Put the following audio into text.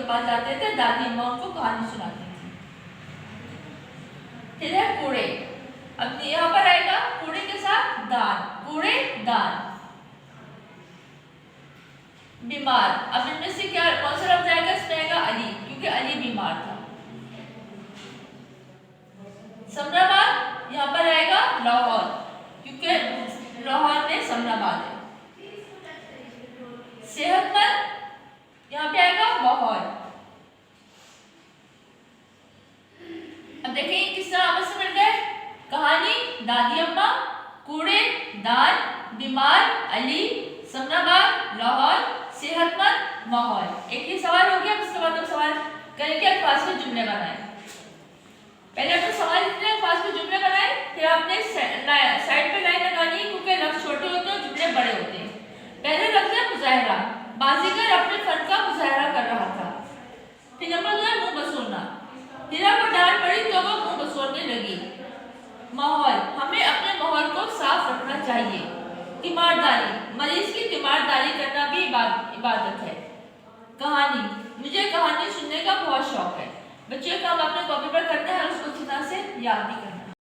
पास जाते थे, दादी अम्मा उनको कहानी सुनाती थी। फिर है कूड़े। अब यहाँ पर आएगा कूड़े के साथ दान, कूड़े दान। बीमार, अब इनमें से क्या कौन सा लफ्ज आएगा? इसमें आएगा अली, क्योंकि अली बीमार था। समराबाद, यहाँ पर आएगा लाहौर, क्योंकि लाहौर में समराबाद है। सेहतमंद, यहाँ पे आएगा माहौल। अब देखिए किस तरह आपस में मिल गए। कहानी दादी अम्मा, कूड़े दान, बीमार अली, समराबाद लाहौर, सेहतमंद माहौल। एक ही सवाल हो गया। उसके बाद हम सवाल करेंगे अल्फाज के जुमले बनाए। पहले अपने सवाल इतने अल्फाज के जुमले बनाए, फिर आपने साइड पे लाइन लगानी है, क्योंकि लफ्ज छोटे होते हैं, जुमले बड़े होते हैं। पहले लफ्ज है मुजाहरा, बाजीगर अपने फन का मुजाहरा कर रहा था। फिर नंबर 2 है मुंह बसोरना, हीरा को डांट पड़ी तो वो मुंह बसोरने लगी। माहौल, हमें अपने माहौल को साफ रखना चाहिए। तीमारदारी, मरीज की तीमारदारी करना भी इबादत है। कहानी, मुझे कहानी सुनने का बहुत शौक है। बच्चों का हम अपने कॉपी पर करते हैं और उसको अच्छी तरह से याद भी करते हैं।